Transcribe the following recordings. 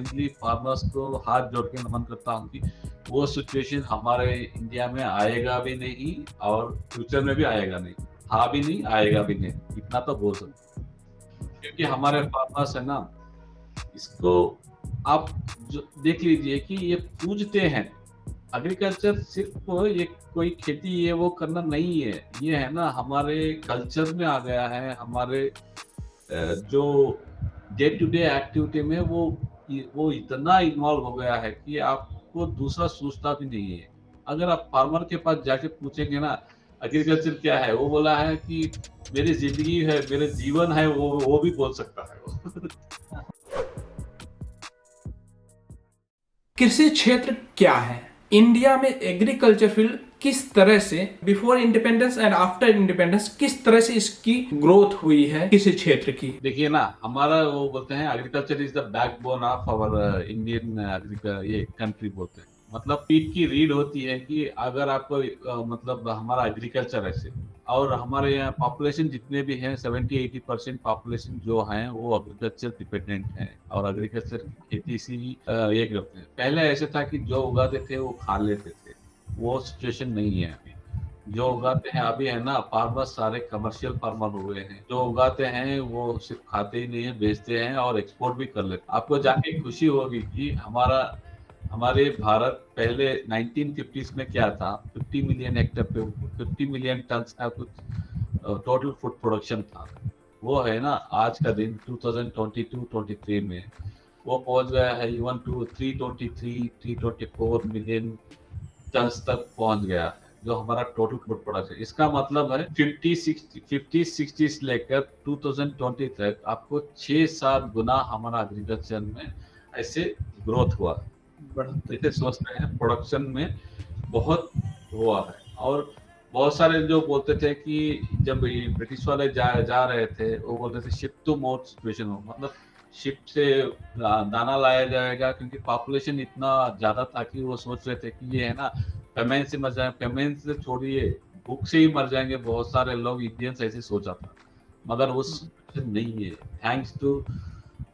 Mainly farmers को हाथ जोड़ के नमन करता हूँ कि वो सिचुएशन हमारे इंडिया में आएगा भी नहीं और फ्यूचर में भी आएगा नहीं। हाँ भी नहीं, आएगा भी नहीं, इतना तो बोल सकते हैं। क्योंकि हमारे फार्मर्स है ना, इसको आप जो देख लीजिए कि ये पूजते हैं। एग्रीकल्चर सिर्फ ये कोई खेती ये वो करना नहीं है, ये है ना हमारे कल्चर में आ गया है। हमारे जो डे टू डे एक्टिविटी में वो इतना इन्वॉल्व हो गया है कि आपको दूसरा सोचता भी नहीं है। अगर आप फार्मर के पास जाके पूछेंगे ना एग्रीकल्चर क्या है, वो बोला है कि मेरी जिंदगी है, मेरे जीवन है, वो भी बोल सकता है वो। कृषि क्षेत्र क्या है? इंडिया में एग्रीकल्चर फील्ड किस तरह से before independence and after independence किस तरह से इसकी ग्रोथ हुई है कृषि क्षेत्र की? देखिए ना, हमारा वो बोलते हैं agriculture is the backbone of our Indian ये कंट्री बोलते हैं। मतलब पीठ की रीढ़ होती है कि अगर आपको मतलब हमारा एग्रीकल्चर ऐसे, और हमारे यहाँ पॉपुलेशन जितने भी हैं 70-80% पॉपुलेशन जो हैं वो एग्रीकल्चर डिपेंडेंट है और एग्रीकल्चर की खेती से ही ये करते हैं। पहले ऐसे था कि जो उगाते थे वो खा लेते थे, वो सिचुएशन नहीं है अभी। जो उगाते हैं अभी है ना, फार्मर सारे कमर्शियल फार्मर हुए हैं। जो उगाते हैं वो सिर्फ खाते ही नहीं है, बेचते हैं और एक्सपोर्ट भी कर लेते हैं। आपको जाके खुशी होगी कि हमारे भारत पहले 1950s में क्या था, 50 मिलियन हेक्टेयर पे 50 मिलियन टन का कुछ टोटल फूड प्रोडक्शन था। वो है ना आज का दिन 2022-23 में वो पहुंच गया है इवन टू 323-324 मिलियन टन तक पहुंच गया है, जो हमारा टोटल फूड प्रोडक्शन है। इसका मतलब है 50-60 से लेकर 2020 तक आपको 6-7 गुना हमारा एग्रीकल्चर में ऐसे ग्रोथ हुआ। जैसे सोच रहे हैं प्रोडक्शन में बहुत हुआ है। और बहुत सारे जो बोलते थे कि जब ये ब्रिटिश वाले जा रहे थे, वो बोलते थे शिप टू माउथ सिचुएशन हो, मतलब शिप से दाना लाया जाएगा, क्योंकि पॉपुलेशन इतना ज्यादा था कि वो सोच रहे थे कि ये है ना फेमेन से मर जाए, फेमेन से छोड़िए भूख से ही मर जाएंगे बहुत सारे लोग, इंडियंस ऐसे सोचा था। मगर वो सिचुएशन नहीं है, थैंक्स टू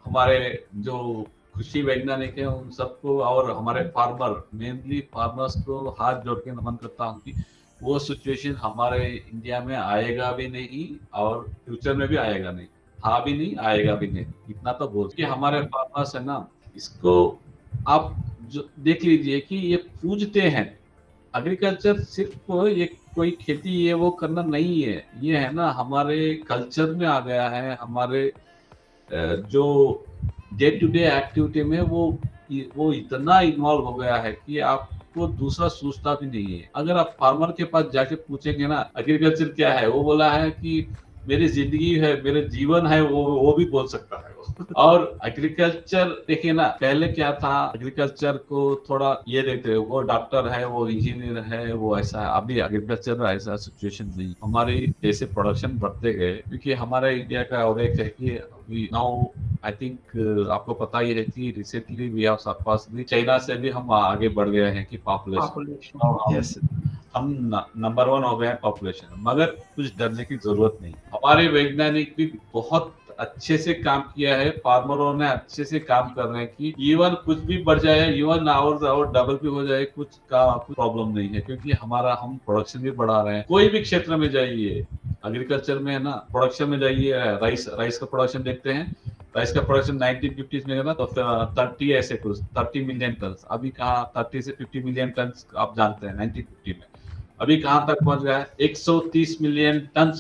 हमारे जो कृषि वैज्ञानिक है उन सबको और हमारे फार्मर, मेनली फार्मर्स को हाथ जोड़ के नमन करता हूँ कि वो सिचुएशन हमारे इंडिया में आएगा भी नहीं और फ्यूचर में भी आएगा नहीं। हाँ भी नहीं, आएगा भी नहीं, इतना तो बोल कि हमारे फार्मर्स है ना, इसको आप जो देख लीजिए कि ये पूजते हैं। एग्रीकल्चर सिर्फ ये कोई खेती ये वो करना नहीं है, ये है ना हमारे कल्चर में आ गया है। हमारे जो डे टू डे एक्टिविटी में वो इतना इन्वॉल्व हो गया है कि आपको दूसरा सोचता भी नहीं है। अगर आप फार्मर के पास जाके पूछेंगे ना एग्रीकल्चर क्या है, वो बोला है कि मेरी जिंदगी है, मेरे जीवन है, वो भी बोल सकता है वो। और एग्रीकल्चर देखिए ना, पहले क्या था, एग्रीकल्चर को थोड़ा ये देखते हैं, वो डॉक्टर है, वो इंजीनियर है, वो ऐसा है। अभी एग्रीकल्चर में ऐसा सिचुएशन नहीं। हमारे जैसे प्रोडक्शन बढ़ते गए, क्योंकि हमारे इंडिया का और एक है कि अभी नाउ आई थिंक आपको पता ही है कि recently we have surpassed China से भी हम आगे बढ़ गए हैं कि पॉपुलेशन। यस, हम नंबर 1 हो गए हैं पॉपुलेशन। मगर कुछ डरने की जरूरत नहीं, हमारे वैज्ञानिक भी बहुत अच्छे से काम किया है, फार्मरों ने अच्छे से काम कर रहे हैं कि इवन कुछ भी बढ़ जाए, इवन और डबल भी हो जाए, कुछ प्रॉब्लम नहीं है, क्योंकि हम प्रोडक्शन भी बढ़ा रहे हैं। कोई भी क्षेत्र में जाइए एग्रीकल्चर में है ना, प्रोडक्शन में जाइए, राइस का प्रोडक्शन देखते हैं। राइस का प्रोडक्शन 1950s में था तो 30 ऐसे कुछ 30 मिलियन टन। अभी कहाँ 30 से 50 मिलियन टन आप जानते हैं 1950 में। अभी कहाँ तक पहुंच गया है, 130 मिलियन टन।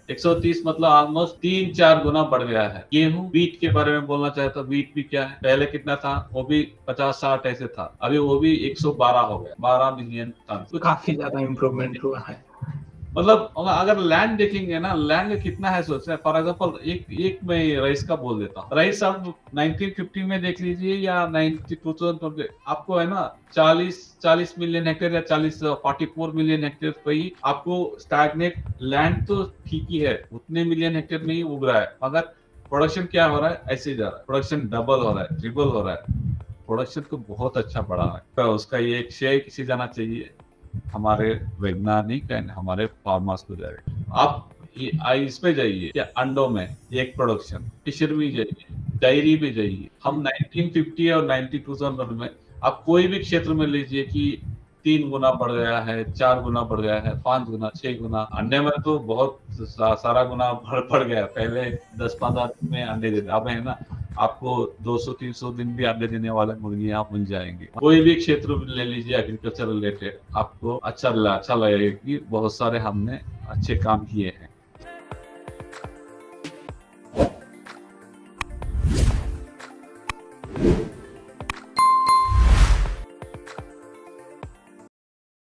130 मतलब ऑलमोस्ट 3-4 गुना बढ़ गया है। गेहूं वीट के बारे में बोलना चाहे तो वीट भी क्या है, पहले कितना था, वो भी 50-60 ऐसे था, अभी वो भी 112 हो गया, 12 मिलियन टन। काफी ज्यादा इम्प्रूवमेंट हुआ है। मतलब अगर लैंड देखेंगे ना, लैंड कितना है सोच रहे हैं। फॉर एग्जाम्पल एक मैं राइस का बोल देता हूँ। राइस आप 1950 में देख लीजिए या 2020, आपको है ना 40 मिलियन हेक्टेयर या 44 मिलियन हेक्टेयर पे ही आपको स्टैग्नेट लैंड तो ठीक ही है, उतने मिलियन हेक्टेयर में ही उग रहा है। मगर प्रोडक्शन क्या हो रहा है, ऐसे ही जा रहा है, प्रोडक्शन डबल हो रहा है, ट्रिपल हो रहा है। प्रोडक्शन तो बहुत अच्छा बढ़ा है, तो उसका ये एक श्रेय किसी जाना चाहिए, हमारे वैज्ञानिक एंड हमारे फार्मर्स को जाएगा। आप इस पे जाइए, क्या अंडों में एक प्रोडक्शन, फिशर में जाइए, डायरी में जाइए, हम 1950 और 92 में आप कोई भी क्षेत्र में लीजिए कि 3 गुना बढ़ गया है, 4 गुना बढ़ गया है, 5 गुना, 6 गुना। अंडे में तो बहुत सारा गुना बढ़ गया। पहले 10-15 दिन में अंडे देते, अब है ना आपको 200-300 दिन भी अंडे देने वाले मुर्गियां मिल जाएंगे। कोई भी क्षेत्र ले लीजिए एग्रीकल्चर रिलेटेड, आपको अच्छा लगेगा कि बहुत सारे हमने अच्छे काम किए हैं।